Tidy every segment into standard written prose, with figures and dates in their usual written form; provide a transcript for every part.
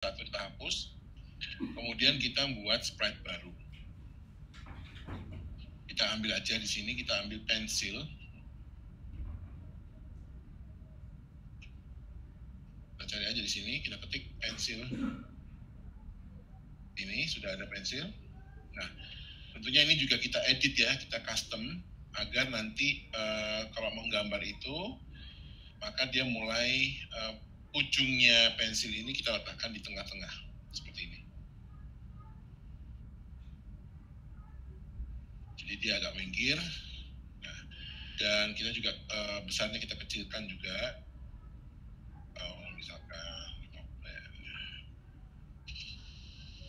satu kita hapus, kemudian kita buat sprite baru. Kita ambil aja di sini, kita ambil pensil. Kita cari aja di sini, kita ketik pensil. Ini sudah ada pensil. Nah, tentunya ini juga kita edit ya, kita custom agar nanti kalau menggambar itu, maka dia mulai ujungnya pensil ini kita letakkan di tengah-tengah seperti ini. Jadi dia agak minggir. Nah, dan kita juga besarnya kita kecilkan juga. Misalkan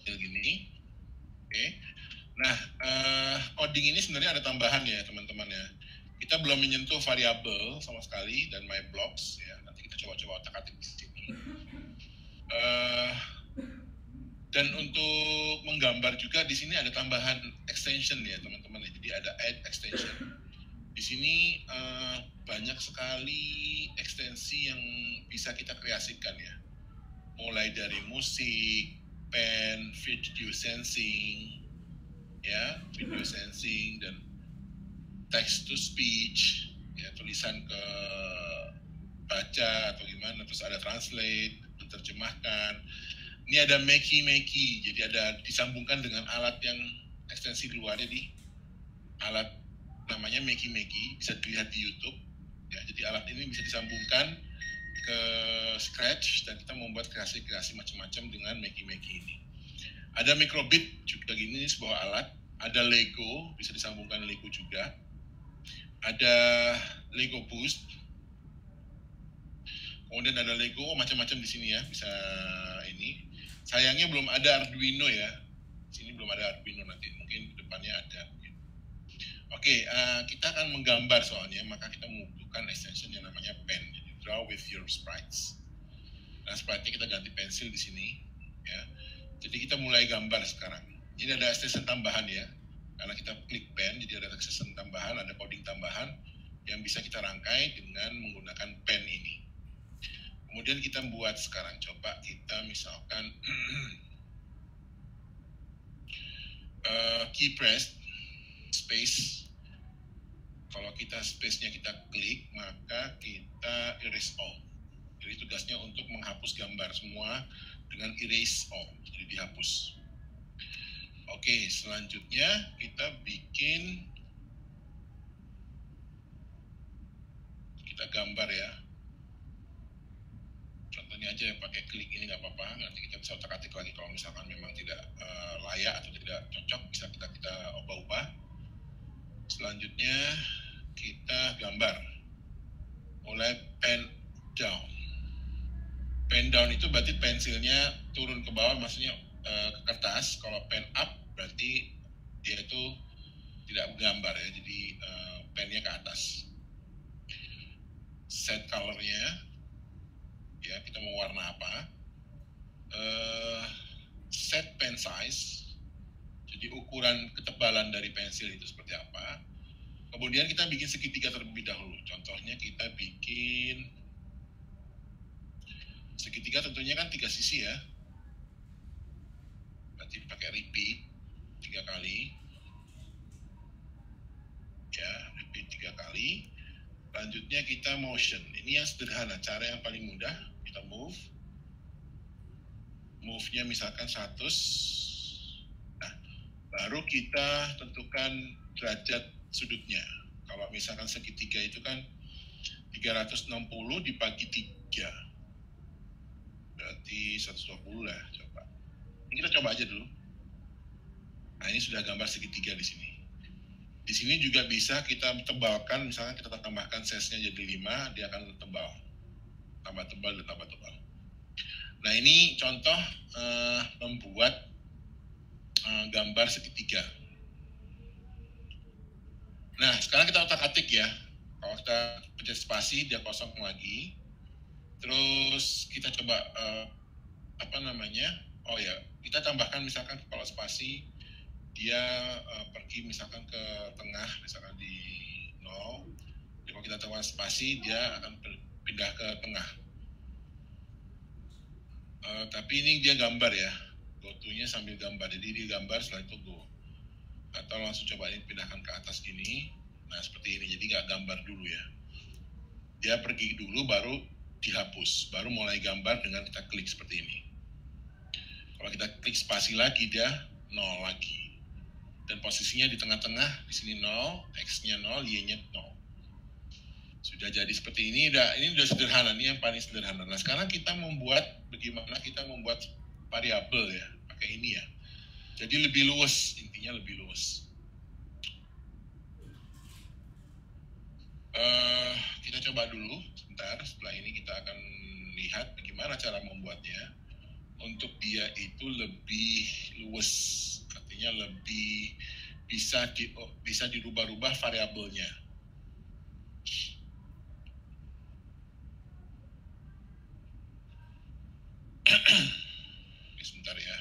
gini. Oke. Nah, coding ini sebenarnya ada tambahan ya teman-teman ya. Kita belum menyentuh variabel sama sekali dan my blocks ya. Nanti kita coba-coba otak-atik di sini. Dan untuk menggambar juga di sini ada tambahan extension ya teman-teman. Jadi ada add extension. Di sini banyak sekali ekstensi yang bisa kita kreasikan ya. Mulai dari musik, pen, video sensing, ya, video sensing dan text to speech, ya, tulisan ke baca atau gimana, terus ada translate, menerjemahkan. Ini ada makey, jadi ada disambungkan dengan alat yang ekstensi luar, jadi alat namanya makey, bisa dilihat di YouTube. Ya, jadi alat ini bisa disambungkan ke Scratch dan kita membuat kreasi-kreasi macam-macam dengan makey ini. Ada microbit juga gini, sebuah alat. Ada Lego, bisa disambungkan Lego juga. Ada Lego Boost. Kemudian ada Lego, macam-macam di sini ya, bisa ini. Sayangnya belum ada Arduino ya. Di sini belum ada Arduino, nanti mungkin depannya ada. Oke, kita akan menggambar soalnya, maka kita membutuhkan extension yang namanya pen. Jadi draw with your sprites. Nah, sprite-nya kita ganti pensil di sini. Ya. Jadi kita mulai gambar sekarang. Ini ada extension tambahan ya. Karena kita klik pen, jadi ada extension tambahan, ada coding tambahan yang bisa kita rangkai dengan menggunakan pen ini. Kemudian kita buat sekarang, coba kita misalkan key press space. Kalau kita space-nya kita klik, maka kita erase all. Jadi tugasnya untuk menghapus gambar semua dengan erase all, jadi dihapus. Oke, selanjutnya kita bikin, kita gambar ya. Contohnya aja yang pakai klik ini nggak apa-apa, nanti kita bisa otak-atik lagi kalau misalkan memang tidak layak atau tidak cocok, bisa kita ubah-ubah. Selanjutnya kita gambar, mulai pen down. Pen down itu berarti pensilnya turun ke bawah, maksudnya ke kertas. Kalau pen up berarti dia itu tidak menggambar ya, jadi pennya ke atas. Set colornya, ya kita mau warna apa. Set pen size, jadi ukuran ketebalan dari pensil itu seperti apa. Kemudian kita bikin segitiga terlebih dahulu. Contohnya kita bikin segitiga, tentunya kan 3 sisi ya. Berarti pakai repeat 3 kali. Ya, repeat 3 kali. Lanjutnya kita motion. Ini yang sederhana, cara yang paling mudah. Kita move. Move-nya misalkan 100. Nah, baru kita tentukan derajat sudutnya. Kalau misalkan segitiga itu kan 360 dibagi 3. Berarti 120 lah, coba. Ini kita coba aja dulu. Nah, ini sudah gambar segitiga di sini. Di sini juga bisa kita tebalkan, misalnya kita tambahkan size-nya jadi 5, dia akan tebal. Tambah tebal dan tambah tebal. Nah, ini contoh membuat gambar segitiga. Nah, sekarang kita otak-atik ya. Kalau kita pencet spasi, dia kosong lagi. Terus kita coba oh ya, kita tambahkan misalkan kalau spasi dia pergi misalkan ke tengah, misalkan di 0. Jadi kalau kita tekan spasi dia akan pindah ke tengah. Tapi ini dia gambar ya, go to-nya sambil gambar, jadi dia gambar setelah itu go. Atau langsung coba ini pindahkan ke atas gini, nah seperti ini, jadi nggak gambar dulu ya. Dia pergi dulu baru dihapus, baru mulai gambar dengan kita klik seperti ini. Kalau kita klik spasi lagi dia 0 lagi. Dan posisinya di tengah-tengah, di sini 0, X-nya 0, Y-nya 0. Sudah jadi seperti ini, ini udah sederhana, ini yang paling sederhana. Nah sekarang kita membuat, bagaimana kita membuat variabel ya, pakai ini ya. Jadi lebih luas, intinya lebih luas. Kita coba dulu sebentar, setelah ini kita akan lihat bagaimana cara membuatnya. Untuk dia itu lebih luas, artinya lebih bisa dirubah-rubah variabelnya. Sebentar ya.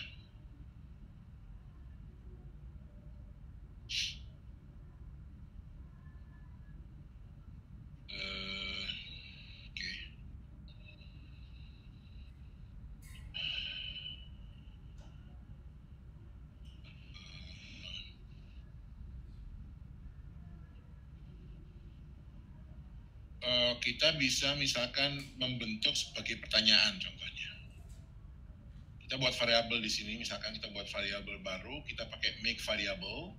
Kita bisa misalkan membentuk sebagai pertanyaan contohnya. Kita buat variabel di sini, misalkan kita buat variabel baru, kita pakai make variable.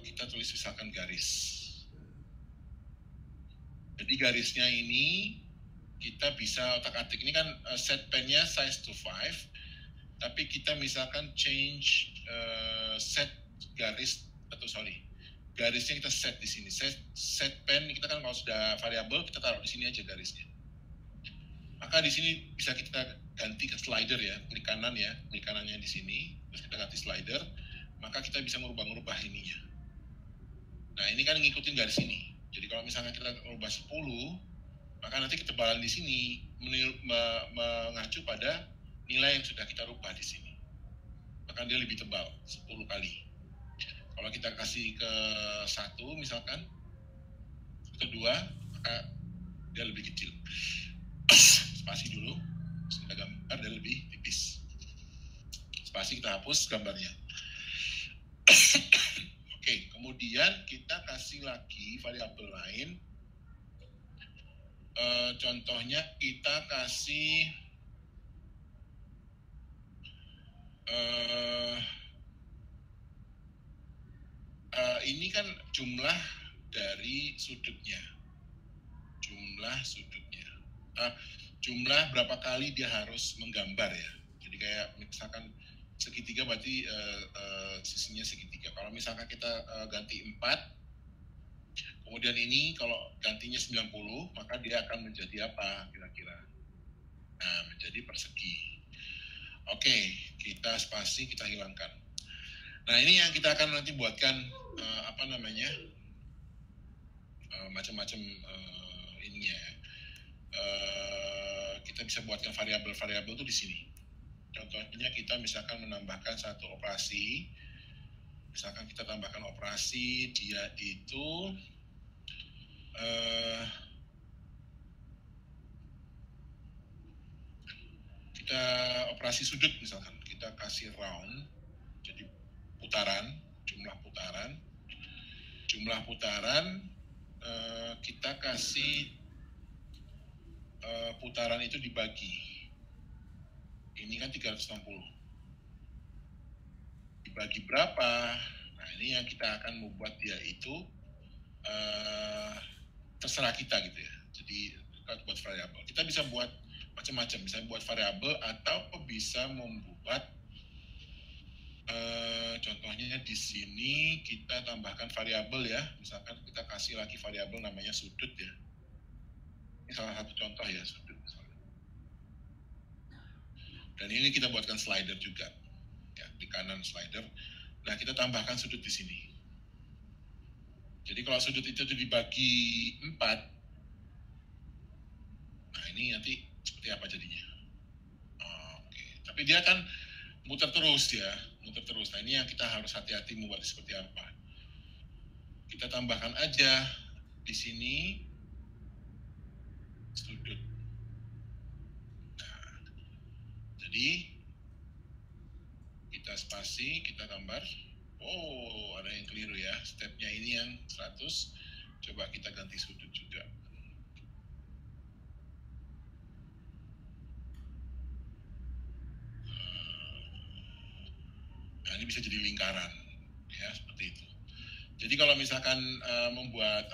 Kita tulis misalkan garis. Jadi garisnya ini kita bisa otak-atik. Ini kan set pen-nya size to 5, tapi kita misalkan change set garis garisnya kita set di sini. Set pen kita kan kalau sudah variabel kita taruh di sini aja garisnya. Maka di sini bisa kita ganti ke slider ya, klik kanan ya, klik kanannya di sini, terus kita ganti slider, maka kita bisa merubah ininya. Nah ini kan ngikutin garis ini. Jadi kalau misalnya kita merubah 10, maka nanti ketebalan di sini mengacu pada nilai yang sudah kita rubah di sini. Maka dia lebih tebal 10 kali. Kalau kita kasih ke 1 misalkan, ke 2, maka dia lebih kecil. Spasi dulu, kita gambar dia lebih tipis. Spasi kita hapus gambarnya. Oke, kemudian kita kasih lagi variabel lain. Contohnya kita kasih ini kan jumlah dari sudutnya, jumlah berapa kali dia harus menggambar ya. Jadi kayak misalkan segitiga berarti sisinya segitiga. Kalau misalkan kita ganti 4, kemudian ini kalau gantinya 90, maka dia akan menjadi apa kira-kira? Nah, menjadi persegi. Oke, kita spasi, kita hilangkan. Nah, ini yang kita akan nanti buatkan macam-macam ininya ya. Kita bisa buatkan variabel-variabel itu di sini. Contohnya kita misalkan menambahkan satu operasi. Misalkan kita tambahkan operasi, dia itu kita operasi sudut misalkan. Kita kasih round, jadi putaran, jumlah putaran kita kasih putaran itu dibagi. Ini kan 360. Dibagi berapa? Nah, ini yang kita akan membuat dia itu terserah kita gitu ya. Jadi kita buat variabel. Kita bisa buat macam-macam, bisa buat variabel atau bisa membuat contohnya di sini kita tambahkan variabel ya. Misalkan kita kasih lagi variabel namanya sudut ya. Ini salah satu contoh ya, sudut misalnya. Dan ini kita buatkan slider juga. Ya, di kanan slider. Nah, kita tambahkan sudut di sini. Jadi kalau sudut itu dibagi 4, nah ini nanti seperti apa jadinya. Oke. Tapi dia kan muter terus ya, muter terus. Nah ini yang kita harus hati-hati membuat seperti apa. Kita tambahkan aja di sini sudut. Nah, Jadi kita spasi, kita gambar. Oh, ada yang keliru ya. Stepnya ini yang 100. Coba kita ganti sudut juga. Nah, ini bisa jadi lingkaran, ya seperti itu. Jadi kalau misalkan membuat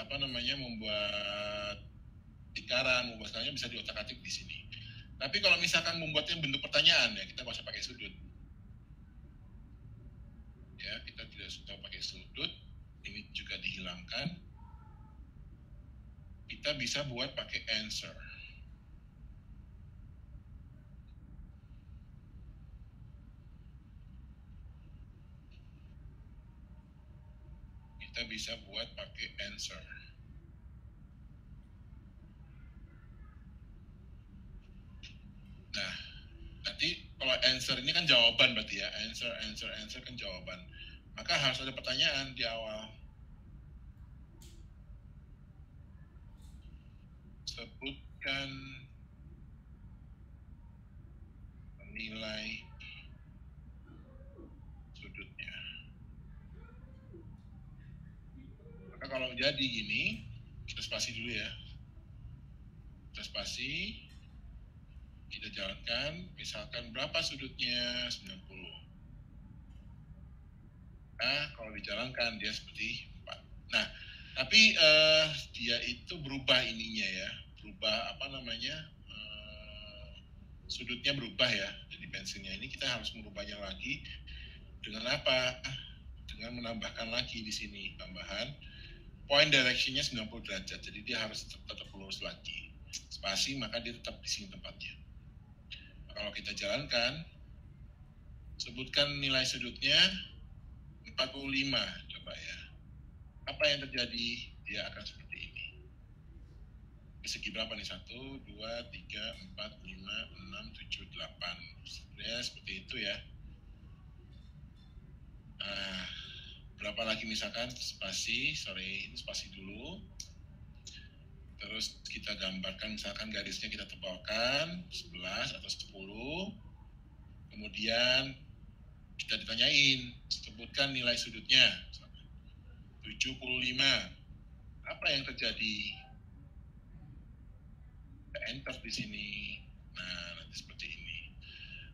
lingkaran, membuat sekarangnya bisa diotak-atik di sini. Tapi kalau misalkan membuatnya bentuk pertanyaan, ya kita nggak usah pakai sudut. Ya, kita tidak suka pakai sudut. Ini juga dihilangkan. Kita bisa buat pakai answer. Kita bisa buat pakai answer. Nah, nanti kalau answer ini kan jawaban berarti ya. Answer kan jawaban. Maka harus ada pertanyaan di awal. Sebutkan nilai sudutnya. Maka kalau jadi gini, kita spasi dulu ya. Kita spasi, kita jalankan, misalkan berapa sudutnya? 90. Nah, kalau dijalankan dia seperti 4. Nah, tapi dia itu berubah ininya ya, berubah sudutnya berubah ya. Jadi pensilnya ini kita harus merubahnya lagi dengan apa? Dengan menambahkan lagi di sini tambahan point directionnya 90 derajat. Jadi dia harus tetap lurus lagi. Spasi maka dia tetap di sini tempatnya. Kalau kita jalankan, sebutkan nilai sudutnya 45, coba ya. Apa yang terjadi? Dia akan seperti ini. Segi berapa nih? 1, 2, 3, 4, 5, 6, 7, 8. Sebenarnya seperti itu ya. Nah, berapa lagi misalkan spasi, ini spasi dulu. Terus kita gambarkan misalkan garisnya kita tebalkan 11 atau 10. Kemudian kita ditanyain, sebutkan nilai sudutnya 75. Apa yang terjadi? Kita enter di sini. Nah, nanti seperti ini.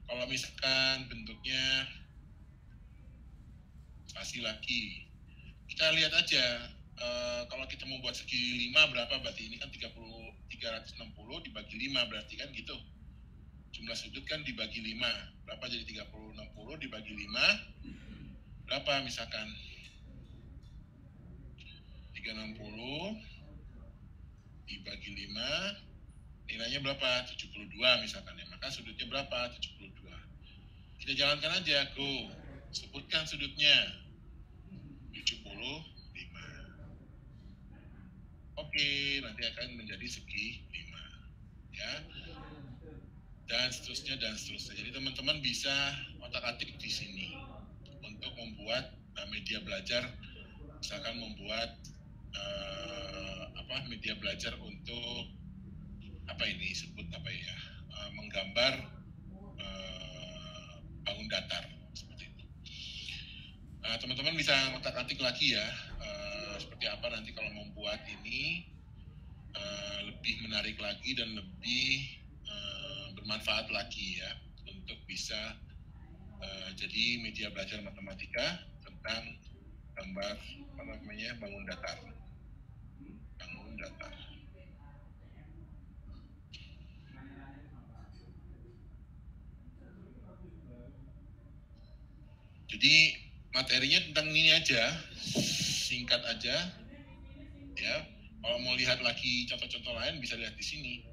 Kalau misalkan bentuknya spasi lagi, kita lihat aja. Kalau kita membuat segi 5 berapa berarti ini kan 360 dibagi 5 berarti kan gitu. Jumlah sudut kan dibagi 5. Berapa jadi 360 dibagi 5? Berapa misalkan? 360 dibagi 5 nilainya berapa? 72 misalkan ya. Maka sudutnya berapa? 72. Kita jalankan aja, go. Sebutkan sudutnya. 75. Oke, nanti akan menjadi segi 5. Ya. Dan seterusnya. Jadi teman-teman bisa otak-atik di sini untuk membuat media belajar, misalkan membuat media belajar untuk menggambar bangun datar seperti itu. Teman-teman bisa otak-atik lagi ya, seperti apa nanti kalau membuat ini lebih menarik lagi dan lebih bermanfaat lagi ya, untuk bisa jadi media belajar matematika tentang gambar bangun datar. Jadi materinya tentang ini aja, singkat aja ya. Kalau mau lihat lagi contoh-contoh lain bisa lihat di sini.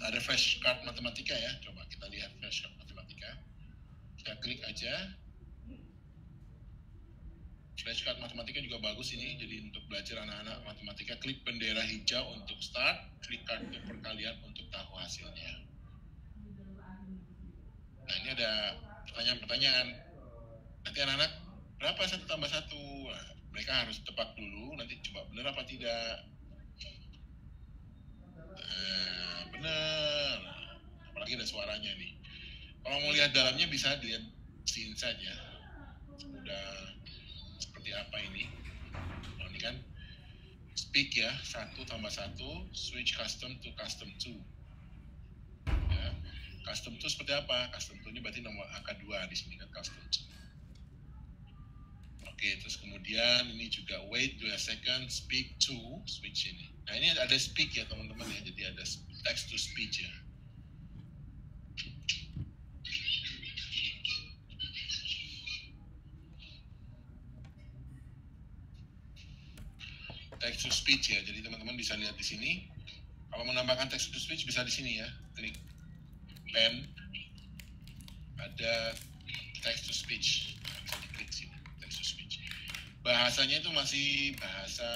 Ada flashcard matematika ya, coba kita lihat flashcard matematika. Kita klik aja. Flashcard matematika juga bagus ini, jadi untuk belajar anak-anak matematika. Klik bendera hijau untuk start, klik kartu perkalian untuk tahu hasilnya. Nah, ini ada pertanyaan-pertanyaan. Nanti anak-anak, berapa 1 tambah 1? Nah, mereka harus tebak dulu, nanti coba benar apa tidak. Nah, benar. apalagi ada suaranya nih. Kalau mau lihat dalamnya bisa dilihat si inside ya. Udah seperti apa ini? Nah, ini kan speak ya, 1 tambah 1, switch custom to custom 2. Ya. Custom 2 seperti apa? Custom 2 ini berarti nomor angka 2 di sini kan custom 2. Oke, terus kemudian ini juga wait 2 second, speak to, switch ini. Nah ini ada speak ya teman-teman ya, jadi ada text to speech ya. Text to speech ya, jadi teman-teman bisa lihat di sini. Kalau menambahkan text to speech bisa di sini ya, klik pen, ada text to speech, bisa diklik sini, text to speech. Bahasanya itu masih bahasa,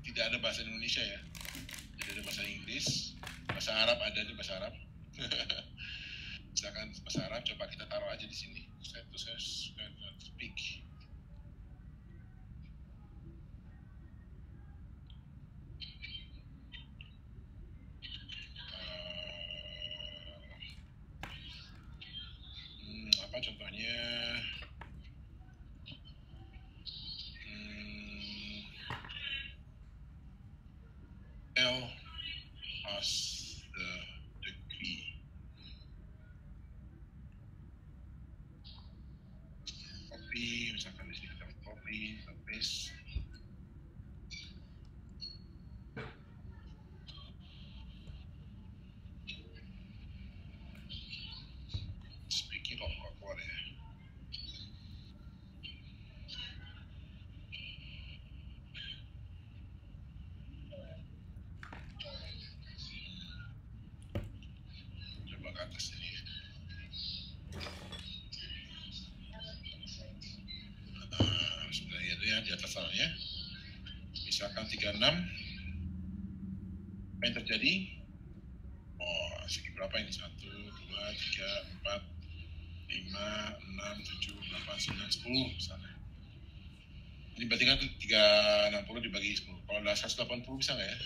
tidak ada bahasa Indonesia ya, jadi ada bahasa Inggris, bahasa Arab ada di bahasa Arab. Misalkan bahasa Arab, coba kita taruh aja di sini, set to speak. Apa contohnya? Tell us the degree. Copy, misalkan di sini kita copy, paste. Speaking kok keluar ya. Coba ke atas ini. Sebenarnya itu ya di atas sana ya. Misalkan 36. Apa yang terjadi? Oh, segi berapa ini? 1, 2, 3, 4, 5, 6, 7, 8, 9, 10 misalnya. Ini berarti kan 360 dibagi 10. Kalau ada 180 bisa nggak ya?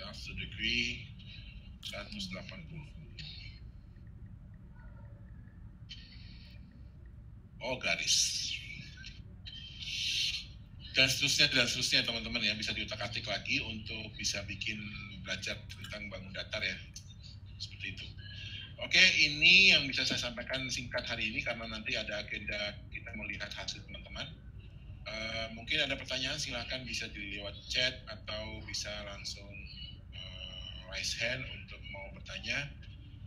After degree 180. Oh, garis. Dan seterusnya teman-teman ya, bisa diutak-atik lagi untuk bisa bikin belajar tentang bangun datar ya, seperti itu. Oke, ini yang bisa saya sampaikan singkat hari ini karena nanti ada agenda kita melihat hasil teman-teman. Mungkin ada pertanyaan, silahkan bisa di lewat chat atau bisa langsung raise hand untuk mau bertanya.